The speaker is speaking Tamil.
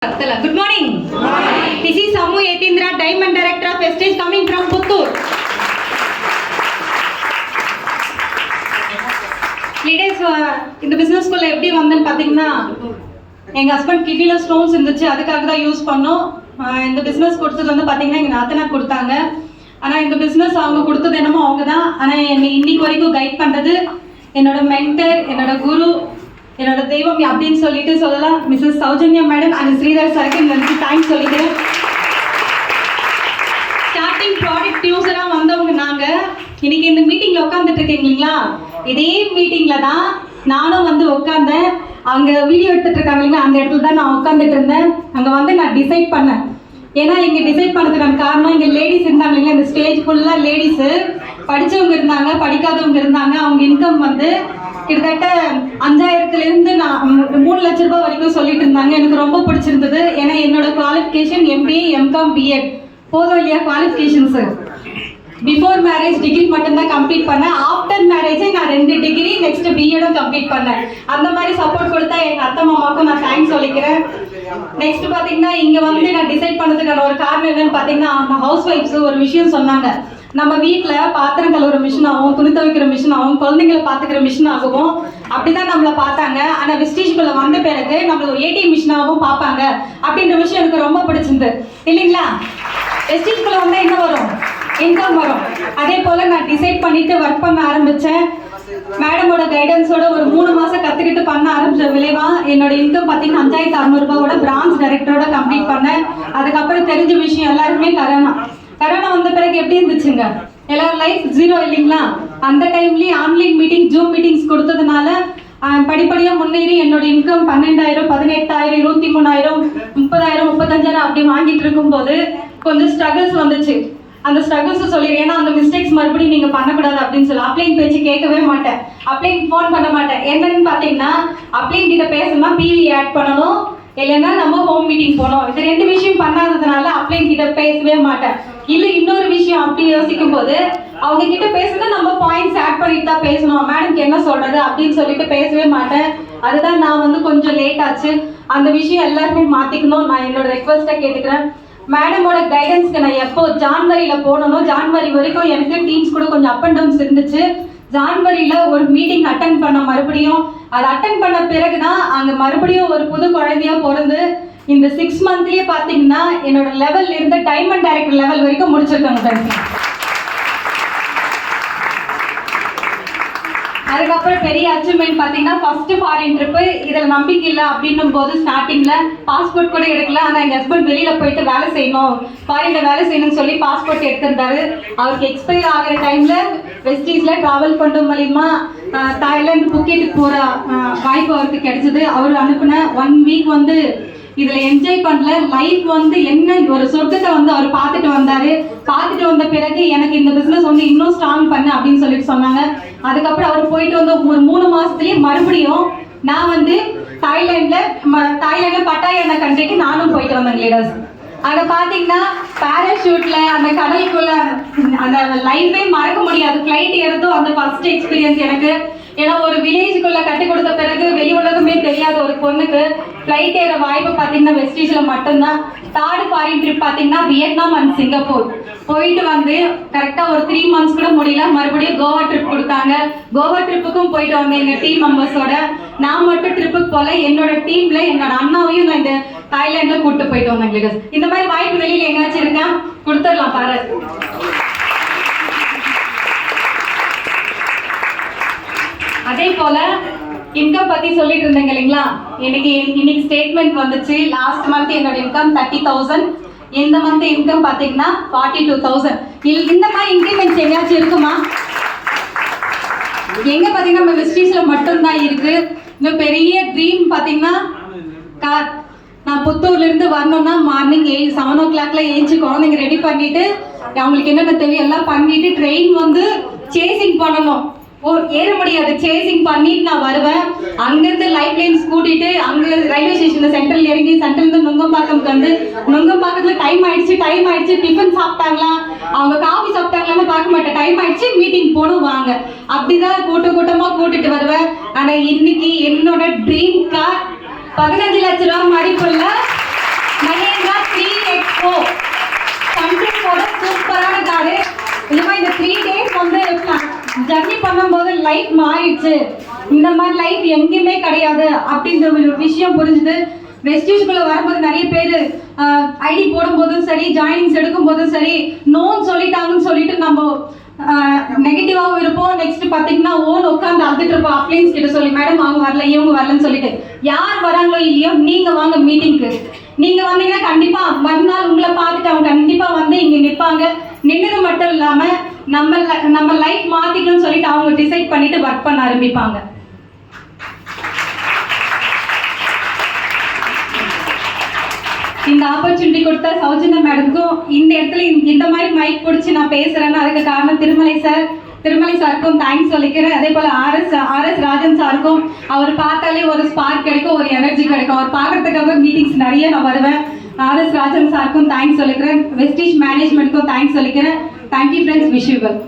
Good morning. This is Samu Yetindra, Diamond Director of Estate coming from Puttur. Leaders, இந்த பிசினஸ் ஸ்கூல்ல எப்படி வந்தேன்னு பாத்தீங்கன்னா எங்க ஹஸ்பண்ட் கிட்னில ஸ்டோன்ஸ் இருந்துச்சு, அதுக்காக தான் யூஸ் பண்ணோம். இந்த பிசினஸ் கொடுத்தது வந்து பாத்தீங்கன்னா எங்க நாத்தனார் கொடுத்தாங்க. ஆனா இந்த பிசினஸ் அவங்க கொடுத்தது என்னமோ அவங்க தான். ஆனா என்னை இன்னைக்கு வரைக்கும் கைட் பண்றது என்னோட மென்டர், என்னோட குரு, என்னோட தெய்வம் அப்படின்னு சொல்லிட்டு சொல்லலாம். Mrs Sowjanya madam and Sridhar சாருக்கு நன்றி தேங்க்ஸ் சொல்லிக்கிறேன். ஸ்டார்டிங் ப்ராடக்ட் யூஸராக வந்தவங்க நாங்கள். இன்னைக்கு இந்த மீட்டிங்கில் உட்காந்துட்டு இருக்கீங்களா, இதே மீட்டிங்கில் தான் நானும் வந்து உட்காந்தேன். அங்கே வீடியோ எடுத்துட்டு இருக்காங்க இல்லைங்களா, அந்த இடத்துல தான் நான் உட்காந்துட்டு இருந்தேன். அங்கே வந்து நான் டிசைட் பண்ணேன். ஏன்னா இங்கே டிசைட் பண்ணதுக்கான காரணம், இங்கே லேடிஸ் இருந்தாங்க இல்லைங்களா, இந்த ஸ்டேஜ் ஃபுல்லாக லேடிஸு, படித்தவங்க இருந்தாங்க, படிக்காதவங்க இருந்தாங்க. அவங்க இன்கம் வந்து கிட்டத்தட்ட 5000லேருந்து நான் 3 லட்ச ரூபாய் வரைக்கும் சொல்லிட்டு இருந்தாங்க. எனக்கு ரொம்ப பிடிச்சிருந்தது. ஏன்னா என்னோட குவாலிஃபிகேஷன் MBA, MCOM, BEd போதும் இல்லையா குவாலிஃபிகேஷன்ஸு. பிஃபோர் மேரேஜ் டிகிரி மட்டும்தான் கம்ப்ளீட் பண்ணேன். ஆஃப்டர் மேரேஜே நான் 2 டிகிரி நெக்ஸ்ட் BEடும் கம்ப்ளீட் பண்ணேன். அந்த மாதிரி சப்போர்ட் கொடுத்தா எங்கள் அத்தை மாமாவுக்கும் நான் தேங்க்ஸ் சொல்லிக்கிறேன். நெக்ஸ்ட் பார்த்தீங்கன்னா இங்கே வந்து நான் டிசைட் பண்ணதுக்கான ஒரு காரணம் என்னன்னு பார்த்தீங்கன்னா, அந்த ஹவுஸ் ஒய்ஃப்ஸ் ஒரு விஷயம் சொன்னாங்க. நம்ம வீட்டில் பாத்திரம் கழுவுற மிஷின் ஆகும், துணி துவைக்கிற மிஷின் ஆகும், குழந்தைங்களை பார்த்துக்கிற மிஷின் ஆகும், அப்படிதான் நம்மளை பார்த்தாங்க. ஆனால் வெஸ்டீஜ்குள்ளே வந்த பிறகு நம்மள ஒரு ATM மிஷினாகவும் பார்ப்பாங்க அப்படின்ற விஷயம் எனக்கு ரொம்ப பிடிச்சிருந்து இல்லைங்களா. வெஸ்டீஜ்குள்ளே வந்தால் என்ன வரும், இன்கம் வரும். அதே போல் நான் டிசைட் பண்ணிட்டு ஒர்க் பண்ண ஆரம்பித்தேன். மேடமோட கைடன்ஸோட ஒரு 3 மாதம் கற்றுக்கிட்டு பண்ண ஆரம்பிச்ச விளைவா என்னோட இன்கம் பார்த்தீங்கன்னா 5600 ரூபாயோட பிரான்ச் டைரக்டரோட கம்ப்ளீட் பண்ணேன். அதுக்கப்புறம் தெரிஞ்ச விஷயம் எல்லாருக்குமே கரோனா வந்த பிறகு எப்படி இருந்துச்சுங்க, எல்லாரும் லைஃப் ஜீரோ இல்லைங்களா. அந்த டைம்லேயே ஆன்லைன் மீட்டிங், ஜூம் மீட்டிங்ஸ் கொடுத்ததுனால படிப்படியாக முன்னேறி என்னோட இன்கம் 12000, 18000, 23000, 30000, 35000 அப்படி வாங்கிட்டு இருக்கும்போது கொஞ்சம் ஸ்ட்ரகிள்ஸ் வந்துச்சு. அந்த ஸ்ட்ரகிள்ஸ் சொல்லிடுறேன். ஏன்னா அந்த மிஸ்டேக்ஸ் மறுபடியும் நீங்கள் பண்ணக்கூடாது அப்படின்னு சொல்லி அப்ளைன் பேச்சு கேட்கவே மாட்டேன், அப்ளைன் ஃபோன் பண்ண மாட்டேன். என்னன்னு பார்த்தீங்கன்னா, அப்ளைன் கிட்ட பேசணும்னா PV ஆட் பண்ணணும், இல்லைன்னா நம்ம ஹோம் மீட்டிங் போகணும். இது 2 விஷயம் பண்ணாததுனால அப்ளைன் கிட்ட பேசவே மாட்டேன். இல்லை இன்னொரு விஷயம் அப்படி யோசிக்கும் போது, அவங்க கிட்ட பேசுனா நம்ம பாயிண்ட்ஸ் ஆட் பண்ணிட்டு தான் பேசணும், மேடம்க்கு என்ன சொல்றது அப்படின்னு சொல்லிட்டு பேசவே மாட்டேன். அதுதான் நான் வந்து கொஞ்சம் லேட் ஆச்சு. அந்த விஷயம் எல்லாருமே மாற்றிக்கணும். நான் என்னோட ரெக்வஸ்ட்டை கேட்டுக்கிறேன். மேடமோட கைடன்ஸ்க்கு நான் எப்போ ஜான்வரியில் போனனோ, ஜான்வரி வரைக்கும் எனக்கு டீம்ஸ் கூட கொஞ்சம் அப் அண்ட் டவுன்ஸ் இருந்துச்சு. ஜான்வரியில் ஒரு மீட்டிங் அட்டன் பண்ண, மறுபடியும் அதை அட்டன் பண்ண பிறகு தான் அங்கே மறுபடியும் ஒரு புது குழந்தையாக பிறந்து இந்த 6 மந்த்லேயே பார்த்தீங்கன்னா என்னோட லெவல் இருந்த டைமண்ட் டைரக்டர் லெவல் வரைக்கும் முடிச்சிருக்காங்க சார். அதுக்கப்புறம் பெரிய அச்சீவ்மெண்ட் பார்த்தீங்கன்னா ஃபர்ஸ்ட் ஃபாரின் ட்ரிப்பு. இதில் நம்பிக்கை இல்லை அப்படின்னும் போது ஸ்டார்டிங்கில் பாஸ்போர்ட் கூட எடுக்கல. ஆனால் எங்கள் ஹஸ்பண்ட் வெளியில் போயிட்டு வேலை செய்யணும், ஃபாரினில் வேலை செய்யணும்னு சொல்லி பாஸ்போர்ட் எடுத்திருந்தாரு. அவருக்கு எக்ஸ்பைர் ஆகிற டைமில் வெஸ்டீஸில் ட்ராவல் பண்ணுற மூலிமா தாய்லாந்து புக்கெட்டுக்கு போகிற வாய்ப்பு அவருக்கு கிடைச்சிது. அவர் அனுப்பின 1 வீக் வந்து இதில் என்ஜாய் பண்ணல. லைஃப் வந்து என்ன ஒரு சொர்க்கத்தை வந்து அவர் பார்த்துட்டு வந்தார். பார்த்துட்டு வந்த பிறகு எனக்கு இந்த பிஸ்னஸ் வந்து இன்னும் ஸ்ட்ராங் பண்ணு அப்படின்னு சொல்லிட்டு சொன்னாங்க. அதுக்கப்புறம் அவர் போயிட்டு வந்து ஒரு 3 மாதத்துலேயே மறுபடியும் நான் வந்து தாய்லாண்டில் பட்டாயா என்ற கண்ட்ரிக்கு நானும் போயிட்டு வந்தேன் லீடர்ஸ். அங்கே பார்த்தீங்கன்னா பேராஷூட்டில் அந்த கடலுக்குள்ள அந்த லைஃபே மறக்க முடியாது. ஃப்ளைட் ஏறதும் அந்த ஃபர்ஸ்ட் எக்ஸ்பீரியன்ஸ் எனக்கு. ஏன்னா ஒரு வில்லேஜுக்குள்ளே கட்டி கொடுத்த பிறகு வெளி உலகமே தெரியாத ஒரு பொண்ணுக்கு ஃப்ளைட் ஏற வாய்ப்பு பார்த்தீங்கன்னா வெஸ்டீஜில் மட்டும்தான். 3rd ஃபாரின் ட்ரிப் பார்த்தீங்கன்னா வியட்நாம் அண்ட் சிங்கப்பூர் போயிட்டு வந்து கரெக்டாக ஒரு 3 மந்த்ஸ் கூட முடியல. மறுபடியும் கோவா ட்ரிப் கொடுத்தாங்க. கோவா ட்ரிப்புக்கும் போயிட்டு வந்தேன் எங்கள் டீம் மெம்பர்ஸோட. நான் மட்டும் ட்ரிப்புக்கு போல, என்னோட டீமில் என்னோட அண்ணாவையும் நான் இந்த தாய்லாண்டில் கூப்பிட்டு போயிட்டு வந்தேன். இந்த மாதிரி வாய்ப்பு வெளியில் எங்கேயாச்சும் இருக்கேன், கொடுத்துடலாம் பாரு. அதே போல இன்கம் பத்தி சொல்லிட்டு இருந்தேங்க இல்லைங்களா. இன்னைக்கு ஸ்டேட்மெண்ட் வந்துச்சு. லாஸ்ட் மந்த் என்னோட இன்கம் 30,000. இந்த மந்த் இன்கம் பாத்தீங்கன்னா 42,000. இந்த மாதிரி இன்க்ரிமெண்ட்ஸ் எங்கேயாச்சும் இருக்குமா? எங்க பாத்தீங்கன்னா நம்ம வெஸ்டீஸ்ல மட்டும்தான் இருக்கு. இன்னும் பெரிய ட்ரீம் பாத்தீங்கன்னா கார். நான் புத்தூர்ல இருந்து வரணும்னா மார்னிங் 7 o'clock ஏஞ்சி குழந்தைங்க ரெடி பண்ணிட்டு அவங்களுக்கு என்னென்ன தேவையோ எல்லாம் பண்ணிட்டு ட்ரெயின் வந்து சேசிங் பண்ணணும். ஏற முடியாது, சேசிங் பண்ணிட்டு நான் வருவேன். அங்கிருந்து லைஃப் லைன்ஸ் கூட்டிட்டு அங்க ரயில்வே ஸ்டேஷன்ல சென்ட்ரல் இறங்கி சென்ட்ரல் நுங்கம்பாக்கம்க்கு வந்து நுங்கம்பாக்கத்துல டைம் ஆயிடுச்சு டிஃபன் சாப்பிட்டாங்களா, அவங்க காஃபி சாப்பிட்டாங்களான்னு பார்க்க மாட்டேன். டைம் ஆயிடுச்சு, மீட்டிங் போடும் வாங்க, அப்படிதான் கூட்டமா கூட்டிட்டு வருவேன். ஆனா இன்னைக்கு என்னோட ட்ரீம் கார் 15 லட்ச ரூபாய் மதிப்புள்ள பண்ணும்போது லைஃப் மாறிடுச்சு, இந்த மாதிரி லைஃப் எங்கேயுமே கிடையாது அப்படின்ற ஒரு விஷயம் புரிஞ்சுது. வெஸ்டீஜ்குள்ளே வரும்போது நிறைய பேர் ஐடி போடும்போதும் சரி, ஜாயினிங்ஸ் எடுக்கும் போதும் சரி, நோன்னு சொல்லிட்டாங்கன்னு சொல்லிட்டு நம்ம நெகட்டிவாகவும் இருப்போம். நெக்ஸ்ட் பார்த்தீங்கன்னா ஓன் உட்காந்து அழுதுட்டு இருப்போம் அப்ளைன்ஸ் கிட்ட சொல்லி, மேடம் அவங்க வரல, இவங்க வரலன்னு சொல்லிட்டு. யார் வராங்களோ இல்லையோ நீங்கள் வாங்க மீட்டிங்க்கு. நீங்கள் வந்தீங்கன்னா கண்டிப்பாக மறுநாள் உங்களை பார்த்துட்டு அவங்க கண்டிப்பாக வந்து இங்கே நிற்பாங்க. நின்றது மட்டும் இல்லாமல் நம்ம லைஃப் மாற்றிக்கணும்னு சொல்லிட்டு அவங்க டிசைட் பண்ணிட்டு ஒர்க் பண்ண ஆரம்பிப்பாங்க. இந்த ஆப்பர்ச்சுனிட்டி கொடுத்த சௌஜன்யா மேடம்க்கும், இந்த இடத்துல இந்த மாதிரி மைக் பிடிச்சி நான் பேசுகிறேன்னா அதுக்கு காரணம் திருமலை சாருக்கும் தேங்க்ஸ் சொல்லிக்கிறேன். அதே போல் ஆர்எஸ் ராஜன் சாருக்கும், அவர் பார்த்தாலே ஒரு ஸ்பார்க் கிடைக்கும், ஒரு எனர்ஜி கிடைக்கும். அவர் பார்க்கறதுக்காக மீட்டிங்ஸ் நிறைய நான் வருவேன். ஆர்எஸ் ராஜன் சாருக்கும் தேங்க்ஸ் சொல்லிக்கிறேன். வெஸ்டீஜ் மேனேஜ்மெண்ட்க்கும் தேங்க்ஸ் சொல்லிக்கிறேன். Thank you friends, wish you well.